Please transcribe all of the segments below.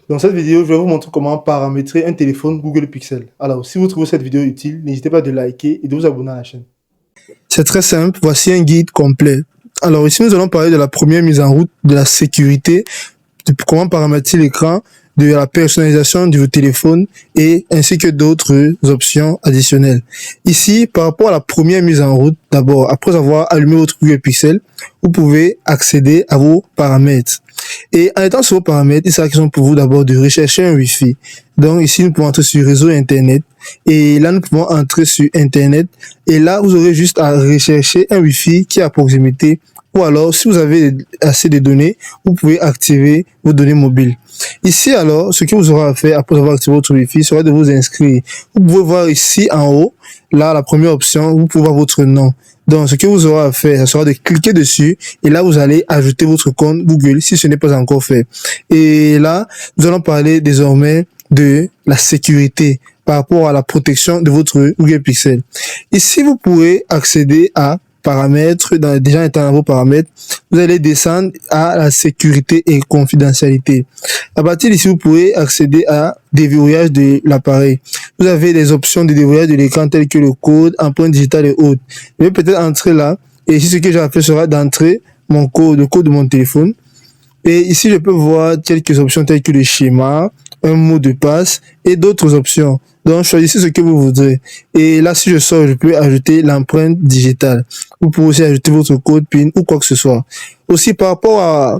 Dans cette vidéo, je vais vous montrer comment paramétrer un téléphone Google Pixel. Alors, si vous trouvez cette vidéo utile, n'hésitez pas à liker et de vous abonner à la chaîne. C'est très simple, voici un guide complet. Alors ici, nous allons parler de la première mise en route de la sécurité, de comment paramétrer l'écran, de la personnalisation de vos téléphones et ainsi que d'autres options additionnelles. Ici, par rapport à la première mise en route, d'abord, après avoir allumé votre Google Pixel, vous pouvez accéder à vos paramètres. Et en étant sur vos paramètres, il sera question pour vous d'abord de rechercher un Wi-Fi. Donc ici, nous pouvons entrer sur réseau Internet. Et là, nous pouvons entrer sur Internet. Et là, vous aurez juste à rechercher un Wi-Fi qui est à proximité. Ou alors, si vous avez assez de données, vous pouvez activer vos données mobiles. Ici, alors, ce que vous aurez à faire après avoir activé votre Wi-Fi sera de vous inscrire. Vous pouvez voir ici en haut, là, la première option, vous pouvez voir votre nom. Donc, ce que vous aurez à faire, ce sera de cliquer dessus et là, vous allez ajouter votre compte Google si ce n'est pas encore fait. Et là, nous allons parler désormais de la sécurité par rapport à la protection de votre Google Pixel. Ici, vous pourrez accéder à paramètres, déjà étant dans vos paramètres, vous allez descendre à la sécurité et confidentialité. À partir d'ici, vous pourrez accéder à déverrouillage de l'appareil. Vous avez des options de déverrouillage de l'écran telles que le code, empreinte digitale et autres. Je vais peut-être entrer là, et ici, ce que j'ai à faire sera d'entrer mon code, le code de mon téléphone. Et ici, je peux voir quelques options telles que le schéma, un mot de passe et d'autres options. Donc, choisissez ce que vous voudrez. Et là, si je sors, je peux ajouter l'empreinte digitale. Vous pouvez aussi ajouter votre code PIN ou quoi que ce soit. Aussi, par rapport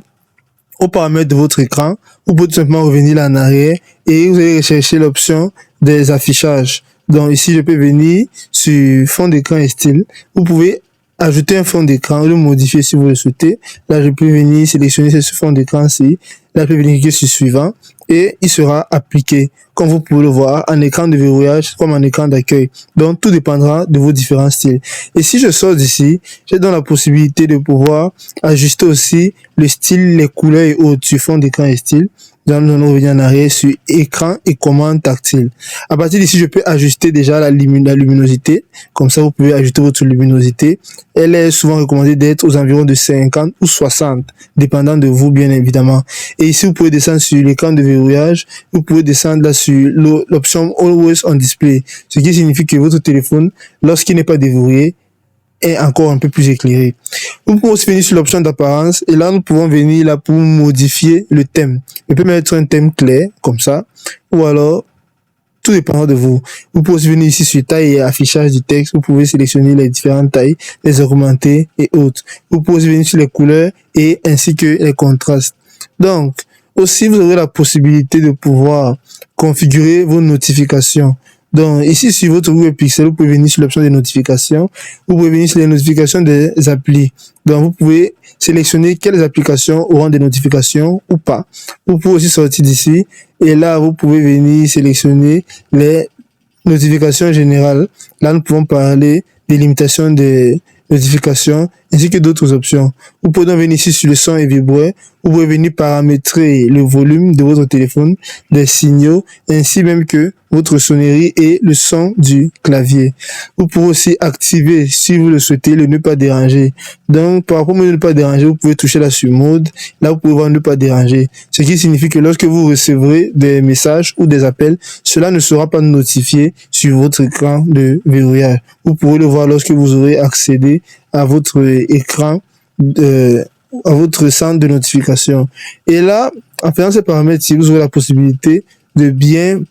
aux paramètres de votre écran, vous pouvez tout simplement revenir là en arrière et vous allez rechercher l'option des affichages. Donc, ici, je peux venir sur fond d'écran et style. Vous pouvez ajouter un fond d'écran, le modifier si vous le souhaitez. Là, je peux venir sélectionner ce fond d'écran-ci. Là, je peux venir cliquer sur suivant et il sera appliqué, comme vous pouvez le voir, en écran de verrouillage comme en écran d'accueil. Donc, tout dépendra de vos différents styles. Et si je sors d'ici, j'ai donc la possibilité de pouvoir ajuster aussi le style, les couleurs et autres sur fond d'écran et style. Donc, nous allons revenir en arrière sur écran et commande tactile. À partir d'ici, je peux ajuster déjà la luminosité. Comme ça, vous pouvez ajuster votre luminosité. Elle est souvent recommandée d'être aux environs de 50 ou 60, dépendant de vous, bien évidemment. Et ici, vous pouvez descendre sur l'écran de verrouillage. Vous pouvez descendre là sur l'option Always on Display. Ce qui signifie que votre téléphone, lorsqu'il n'est pas déverrouillé, est encore un peu plus éclairé. Nous pouvons aussi venir sur l'option d'apparence et là nous pouvons venir là pour modifier le thème. Je peux mettre un thème clair comme ça ou alors tout dépendra de vous. Vous pouvez aussi venir ici sur taille et affichage du texte. Vous pouvez sélectionner les différentes tailles, les augmenter et autres. Vous pouvez aussi venir sur les couleurs et ainsi que les contrastes. Donc aussi vous aurez la possibilité de pouvoir configurer vos notifications. Donc, ici, sur votre Google Pixel, vous pouvez venir sur l'option des notifications. Vous pouvez venir sur les notifications des applis. Donc, vous pouvez sélectionner quelles applications auront des notifications ou pas. Vous pouvez aussi sortir d'ici. Et là, vous pouvez venir sélectionner les notifications générales. Là, nous pouvons parler des limitations des notifications ainsi que d'autres options. Vous pouvez donc venir ici sur le son et vibrer. Vous pouvez venir paramétrer le volume de votre téléphone, les signaux, ainsi même que votre sonnerie et le son du clavier. Vous pouvez aussi activer, si vous le souhaitez, le ne pas déranger. Donc, par rapport au ne pas déranger, vous pouvez toucher là sur mode. Là, vous pouvez voir ne pas déranger. Ce qui signifie que lorsque vous recevrez des messages ou des appels, cela ne sera pas notifié sur votre écran de verrouillage. Vous pourrez le voir lorsque vous aurez accédé à votre écran, à votre centre de notification. Et là, en faisant ces paramètres, si vous aurez la possibilité de bien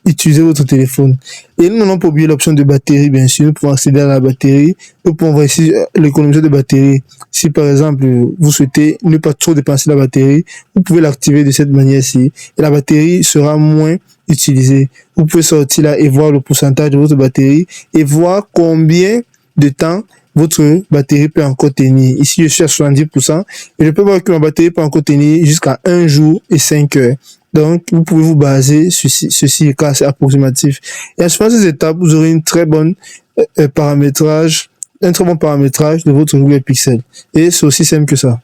utiliser votre téléphone. Et nous n'avons pas oublié l'option de batterie, bien sûr. Nous pouvons accéder à la batterie. Nous pouvons voir ici l'économisation de batterie. Si par exemple, vous souhaitez ne pas trop dépenser la batterie, vous pouvez l'activer de cette manière-ci. Et la batterie sera moins utilisée. Vous pouvez sortir là et voir le pourcentage de votre batterie et voir combien de temps votre batterie peut encore tenir. Ici, je suis à 70% et je peux voir que ma batterie peut encore tenir jusqu'à 1 jour et 5 heures. Donc, vous pouvez vous baser sur ceci, car c'est approximatif. Et à chaque ces étapes, vous aurez une très bonne paramétrage, un très bon paramétrage de votre Google Pixel. Et c'est aussi simple que ça.